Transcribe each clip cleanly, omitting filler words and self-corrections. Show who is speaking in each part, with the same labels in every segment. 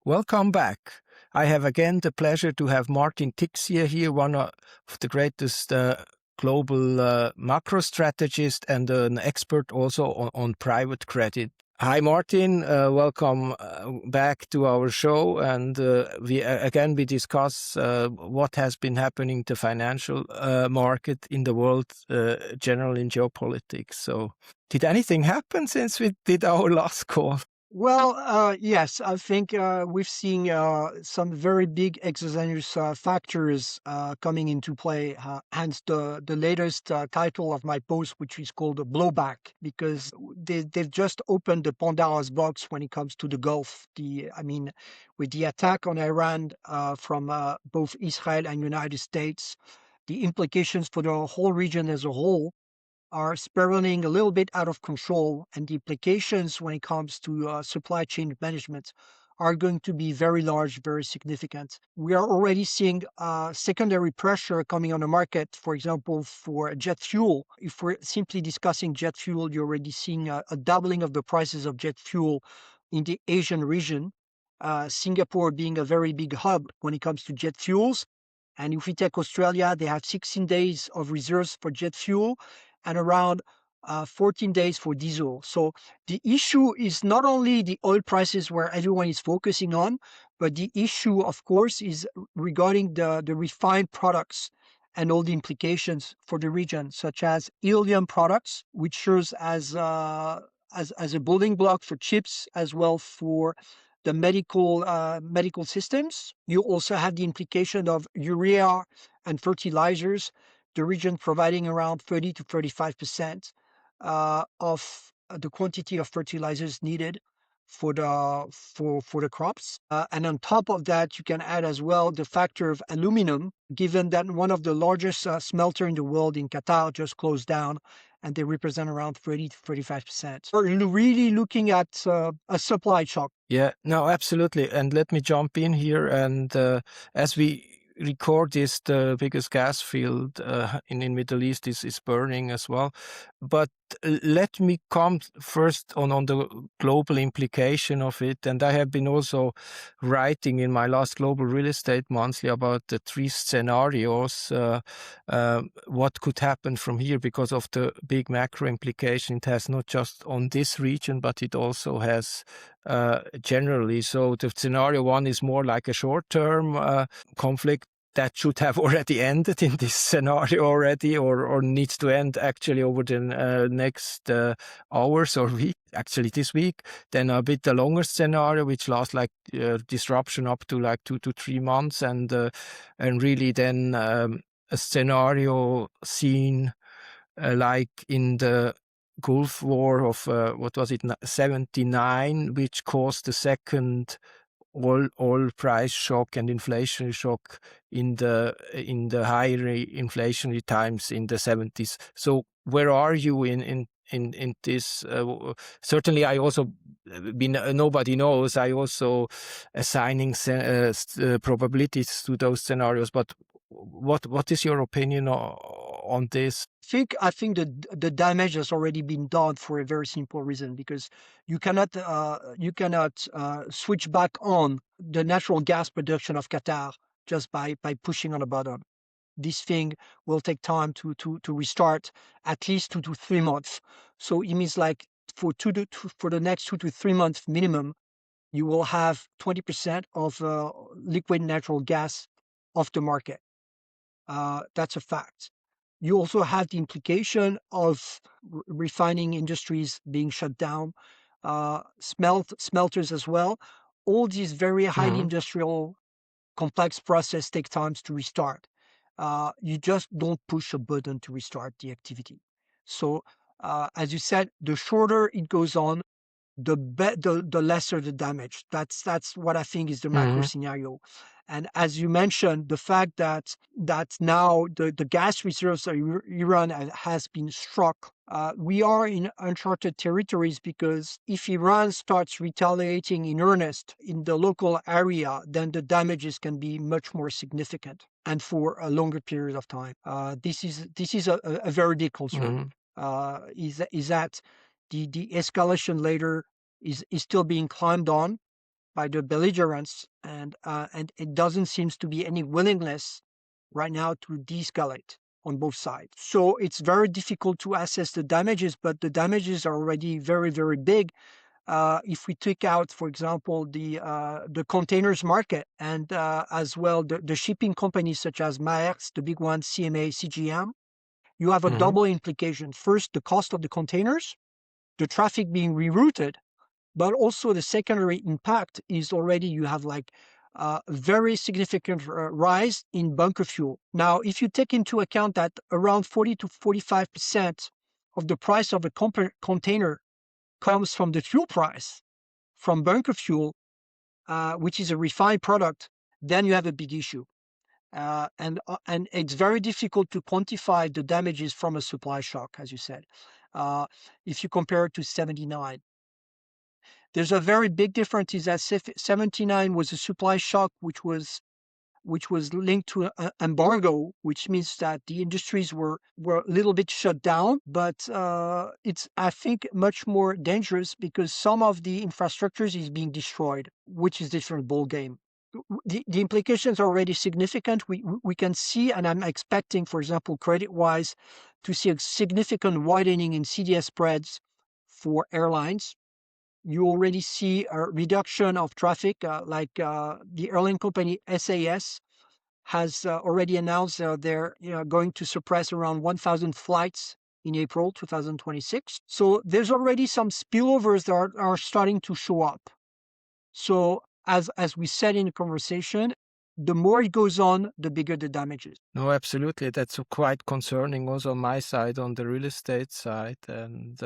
Speaker 1: Welcome back. I have again the pleasure to have Martin Tixier here, one of the greatest global macro strategist and an expert also on private credit. Hi, Martin. Welcome back to our show. And we discuss what has been happening to financial market in the world, general in geopolitics. So did anything happen since we did our last call?
Speaker 2: Well, yes, I think we've seen some very big exogenous factors coming into play, hence the latest title of my post, which is called Blowback, because they've just opened the Pandora's box when it comes to the Gulf. With the attack on Iran from both Israel and United States, the implications for the whole region as a whole are spiraling a little bit out of control, and the implications when it comes to supply chain management are going to be very large, very significant. We are already seeing secondary pressure coming on the market, for example, for jet fuel. If we're simply discussing jet fuel, you're already seeing a doubling of the prices of jet fuel in the Asian region. Singapore being a very big hub when it comes to jet fuels. And if we take Australia, they have 16 days of reserves for jet fuel and around 14 days for diesel. So the issue is not only the oil prices where everyone is focusing on, but the issue, of course, is regarding the refined products and all the implications for the region, such as helium products, which serves as a building block for chips, as well for the medical systems. You also have the implication of urea and fertilizers, the region providing around 30 to 35% of the quantity of fertilizers needed for the crops. And on top of that, you can add as well the factor of aluminum, given that one of the largest smelter in the world in Qatar just closed down, and they represent around 30 to 35%. We're really looking at a supply shock.
Speaker 1: Yeah, no, absolutely. And let me jump in here. And as we record this, the biggest gas field in Middle East is burning as well. But let me come first on the global implication of it. And I have been also writing in my last Global Real Estate Monthly about the three scenarios, what could happen from here because of the big macro implication it has, not just on this region, but it also has generally. So the scenario one is more like a short-term conflict that should have already ended in this scenario already, or needs to end actually over the next hours or week, actually this week. Then a bit the longer scenario, which lasts like disruption up to like 2 to 3 months, and really then a scenario seen like in the Gulf War of what was it, 79, which caused the second oil price shock and inflationary shock in the higher inflationary times in the 70s. So where are you in this? Certainly, I also been nobody knows. I also assigning probabilities to those scenarios. But what is your opinion on this?
Speaker 2: I think the damage has already been done for a very simple reason, because you cannot switch back on the natural gas production of Qatar just by pushing on a button. This thing will take time to restart, at least 2 to 3 months. So it means like for the next 2 to 3 months minimum, you will have 20% of liquid natural gas off the market. That's a fact. You also have the implication of refining industries being shut down, smelters as well. All these very highly industrial, complex process take times to restart. You just don't push a button to restart the activity. So, as you said, the shorter it goes on, the lesser the damage. That's what I think is the macro scenario. And as you mentioned, the fact that now the gas reserves of Iran has been struck, we are in uncharted territories, because if Iran starts retaliating in earnest in the local area, then the damages can be much more significant and for a longer period of time. This is a very big concern. Is that the escalation later is still being climbed on, by the belligerents, and it doesn't seem to be any willingness right now to de-escalate on both sides. So it's very difficult to assess the damages, but the damages are already very, very big. If we take out, for example, the containers market and as well the shipping companies such as Maersk, the big ones, CMA, CGM, you have a
Speaker 1: Mhm.
Speaker 2: double implication. First, the cost of the containers, the traffic being rerouted, but also the secondary impact is already you have like a very significant rise in bunker fuel. Now, if you take into account that around 40 to 45% of the price of a container comes from the fuel price, from bunker fuel, which is a refined product, then you have a big issue. And it's very difficult to quantify the damages from a supply shock, as you said. Uh, if you compare it to 79, there's a very big difference. Is that 79 was a supply shock, which was linked to an embargo, which means that the industries were a little bit shut down. But it's, I think, much more dangerous because some of the infrastructures is being destroyed, which is different ball game. The implications are already significant. We can see, and I'm expecting, for example, credit-wise, to see a significant widening in CDS spreads for airlines. You already see a reduction of traffic, like the airline company SAS has already announced they're going to suppress around 1,000 flights in April 2026. So there's already some spillovers that are starting to show up. So as we said in the conversation, the more it goes on, the bigger the damages.
Speaker 1: No, absolutely. That's quite concerning also on my side, on the real estate side. And,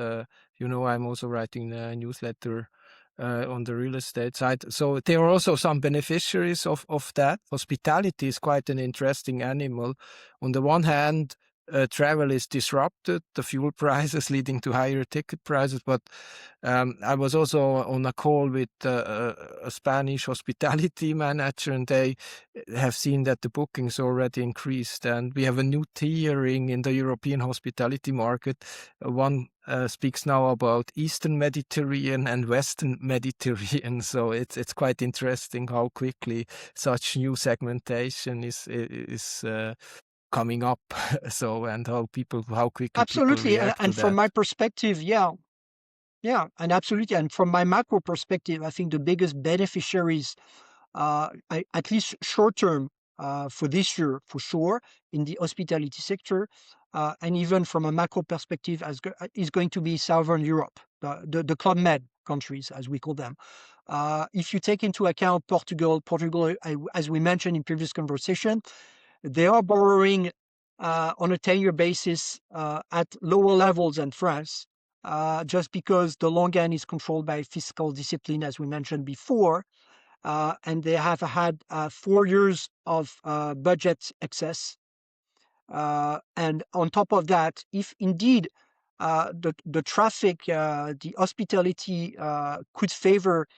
Speaker 1: I'm also writing a newsletter on the real estate side. So there are also some beneficiaries of that. Hospitality is quite an interesting animal. On the one hand, travel is disrupted, the fuel prices leading to higher ticket prices. But I was also on a call with a Spanish hospitality manager, and they have seen that the bookings already increased, and we have a new tiering in the European hospitality market. One speaks now about Eastern Mediterranean and Western Mediterranean, so it's quite interesting how quickly such new segmentation is coming up. So, and how quickly people
Speaker 2: Absolutely,
Speaker 1: react to
Speaker 2: and from
Speaker 1: that.
Speaker 2: my perspective, yeah, yeah, and absolutely, and from my macro perspective, I think the biggest beneficiaries, at least short term, for this year for sure, in the hospitality sector, and even from a macro perspective, is going to be Southern Europe, the Club Med countries, as we call them. If you take into account Portugal, as we mentioned in previous conversation, they are borrowing on a 10-year basis at lower levels than France, just because the long end is controlled by fiscal discipline, as we mentioned before, and they have had 4 years of budget excess. And on top of that, if indeed the traffic, the hospitality could favor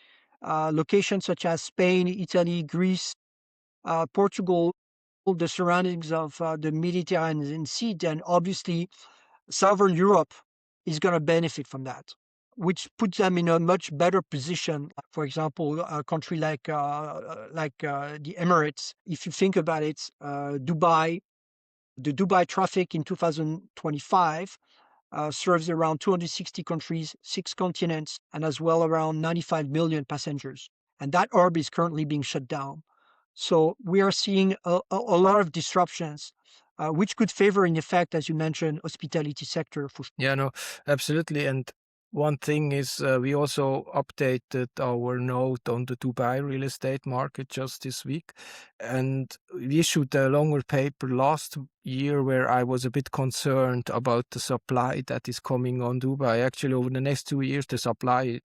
Speaker 2: locations such as Spain, Italy, Greece, Portugal, the surroundings of the Mediterranean Sea, then obviously Southern Europe is going to benefit from that, which puts them in a much better position. For example, a country like the Emirates. If you think about it, Dubai, the Dubai traffic in 2025 serves around 260 countries, 6 continents, and as well around 95 million passengers. And that hub is currently being shut down. So we are seeing a lot of disruptions, which could favor, in effect, as you mentioned, hospitality sector for
Speaker 1: Yeah, no, absolutely. And one thing is, we also updated our note on the Dubai real estate market just this week. And we issued a longer paper last year where I was a bit concerned about the supply that is coming on Dubai. Actually, over the next 2 years, the supply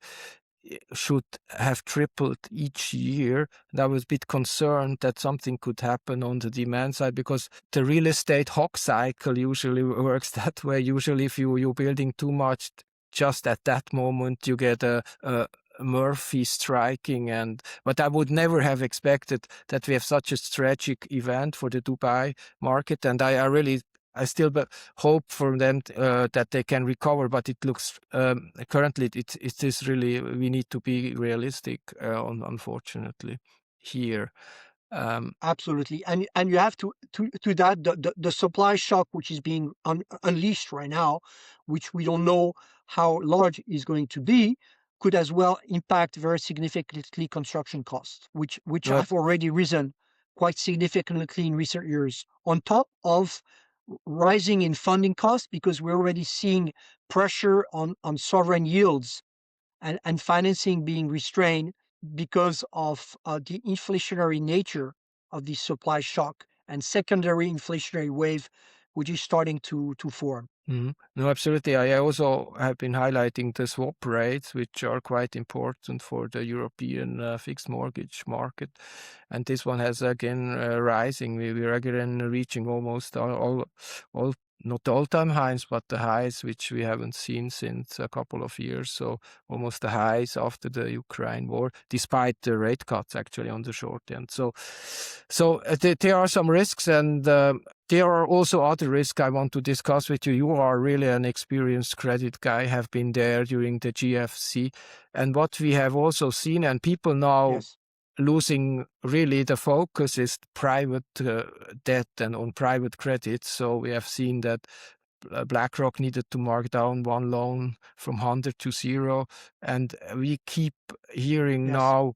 Speaker 1: should have tripled each year. And I was a bit concerned that something could happen on the demand side, because the real estate hawk cycle usually works that way. Usually, if you're building too much, just at that moment you get a Murphy striking. But I would never have expected that we have such a tragic event for the Dubai market. And I really I still hope for them that they can recover, but it looks currently it is really, we need to be realistic, unfortunately here.
Speaker 2: Absolutely, and you have to that the supply shock which is being unleashed right now, which we don't know how large is going to be, could as well impact very significantly construction costs, which
Speaker 1: But
Speaker 2: have already risen quite significantly in recent years. On top of rising in funding costs, because we're already seeing pressure on sovereign yields and financing being restrained because of the inflationary nature of the supply shock and secondary inflationary wave, which is starting to form.
Speaker 1: No, absolutely. I also have been highlighting the swap rates, which are quite important for the European fixed mortgage market. And this one has again rising. We're again reaching almost all not all-time highs, but the highs which we haven't seen since a couple of years. So almost the highs after the Ukraine war, despite the rate cuts actually on the short end. There are some risks, and there are also other risks I want to discuss with you. You are really an experienced credit guy, have been there during the GFC. And what we have also seen, and people now
Speaker 2: Yes.
Speaker 1: losing really the focus, is private debt and on private credit. So we have seen that BlackRock needed to mark down one loan from 100 to 0. And we keep hearing
Speaker 2: Yes.
Speaker 1: now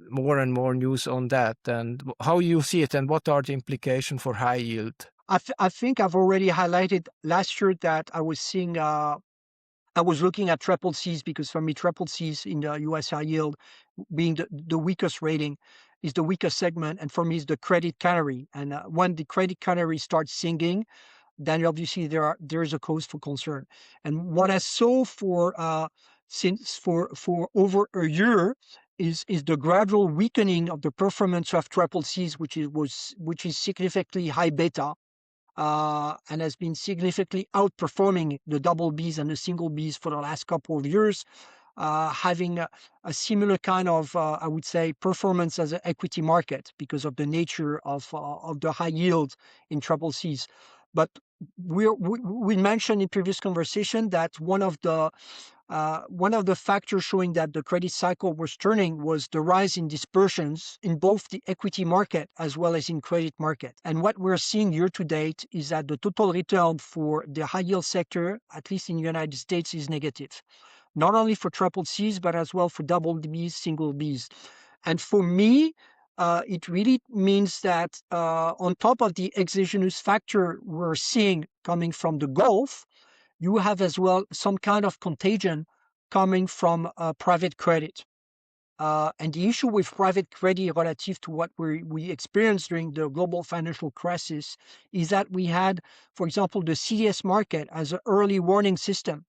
Speaker 1: more and more news on that. And how you see it, and what are the implications for high yield?
Speaker 2: I think I've already highlighted last year that I was seeing I was looking at triple C's, because for me, triple C's in the US high yield being the weakest rating is the weakest segment. And for me, is the credit canary. And when the credit canary starts singing, then obviously there is a cause for concern. And what I saw for over a year is the gradual weakening of the performance of triple C's, which is significantly high beta, and has been significantly outperforming the double Bs and the single Bs for the last couple of years, having a similar kind of, I would say, performance as an equity market because of the nature of the high yield in triple Cs. But we mentioned in previous conversation that one of the factors showing that the credit cycle was turning was the rise in dispersions in both the equity market as well as in credit market. And what we're seeing year to date is that the total return for the high yield sector, at least in the United States, is negative. Not only for triple Cs, but as well for double Bs, single Bs. And for me, it really means that on top of the exogenous factor we're seeing coming from the Gulf, you have as well some kind of contagion coming from private credit. And the issue with private credit relative to what we experienced during the global financial crisis is that we had, for example, the CDS market as an early warning system.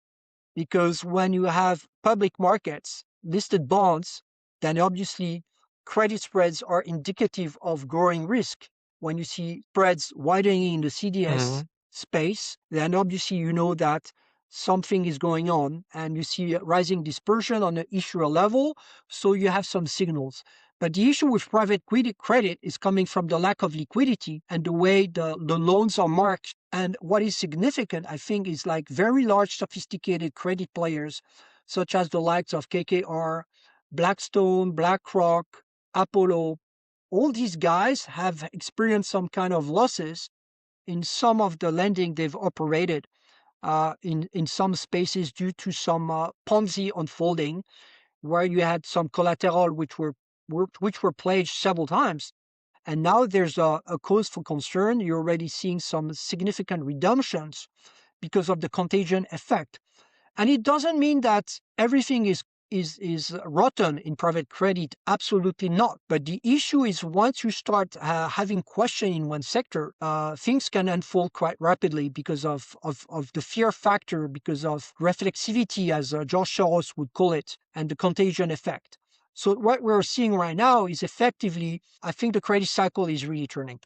Speaker 2: Because when you have public markets, listed bonds, then obviously credit spreads are indicative of growing risk. When you see spreads widening in the CDS space, then obviously you know that something is going on, and you see rising dispersion on the issuer level, so you have some signals. But the issue with private credit is coming from the lack of liquidity and the way the loans are marked. And what is significant, I think, is like very large, sophisticated credit players, such as the likes of KKR, Blackstone, BlackRock, Apollo. All these guys have experienced some kind of losses in some of the lending they've operated in some spaces due to some Ponzi unfolding, where you had some collateral which were pledged several times. And now there's a cause for concern. You're already seeing some significant redemptions because of the contagion effect. And it doesn't mean that everything is rotten in private credit. Absolutely not. But the issue is once you start having question in one sector, things can unfold quite rapidly because of the fear factor, because of reflexivity, as George Soros would call it, and the contagion effect. So what we're seeing right now is effectively, I think the credit cycle is really turning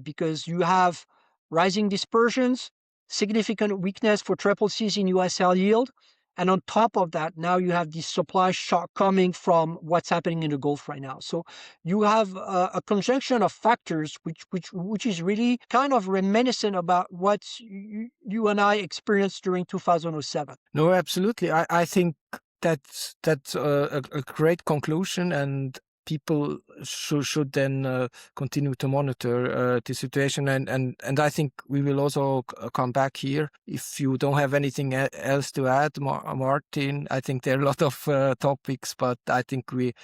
Speaker 2: because you have rising dispersions, significant weakness for triple Cs in US high yield, And on top of that, now you have this supply shock coming from what's happening in the Gulf right now. So you have a conjunction of factors which is really kind of reminiscent about what you and I experienced during 2007.
Speaker 1: No, absolutely. I think that's a great conclusion, and people should then continue to monitor the situation. And I think we will also come back here. If you don't have anything else to add, Martin, I think there are a lot of topics, but I think we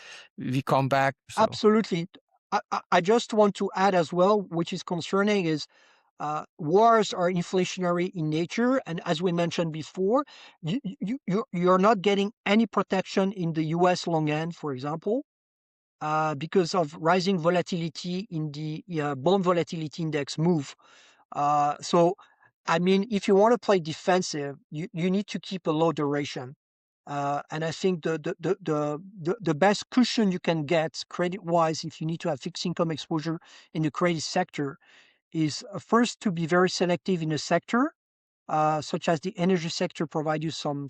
Speaker 1: come back. So.
Speaker 2: Absolutely. I just want to add as well, which is concerning, is wars are inflationary in nature, and as we mentioned before, you're not getting any protection in the U.S. long end, for example, because of rising volatility in the bond volatility index move. So, I mean, if you want to play defensive, you need to keep a low duration. And I think the best cushion you can get credit wise, if you need to have fixed income exposure in the credit sector, is first to be very selective in a sector, such as the energy sector, provide you some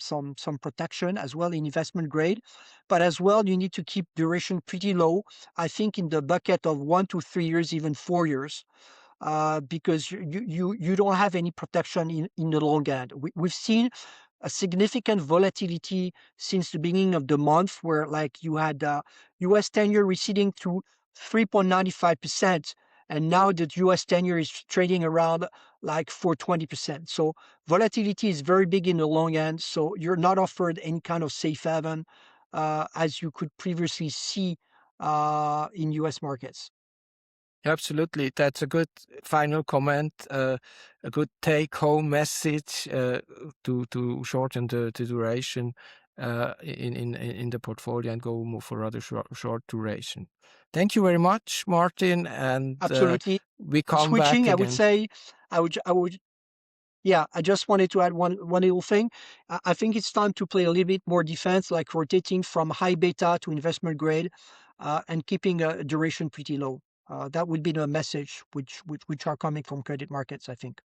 Speaker 2: protection as well in investment grade, but as well you need to keep duration pretty low. I think in the bucket of 1 to 3 years, even 4 years, because you don't have any protection in the long end. We've seen a significant volatility since the beginning of the month, where like you had U.S. 10-year receding to 3.95%, and now the U.S. 10-year is trading around like 4.20%. So volatility is very big in the long end. So you're not offered any kind of safe haven as you could previously see in U.S. markets.
Speaker 1: Absolutely. That's a good final comment, a good take-home message to shorten the duration in the portfolio and go more for rather short duration. Thank you very much, Martin, and
Speaker 2: Absolutely.
Speaker 1: we
Speaker 2: And
Speaker 1: come back
Speaker 2: switching, I would
Speaker 1: again.
Speaker 2: say, I would, yeah, I just wanted to add one little thing. I think it's time to play a little bit more defense, like rotating from high beta to investment grade, and keeping a duration pretty low. That would be the message which are coming from credit markets, I think.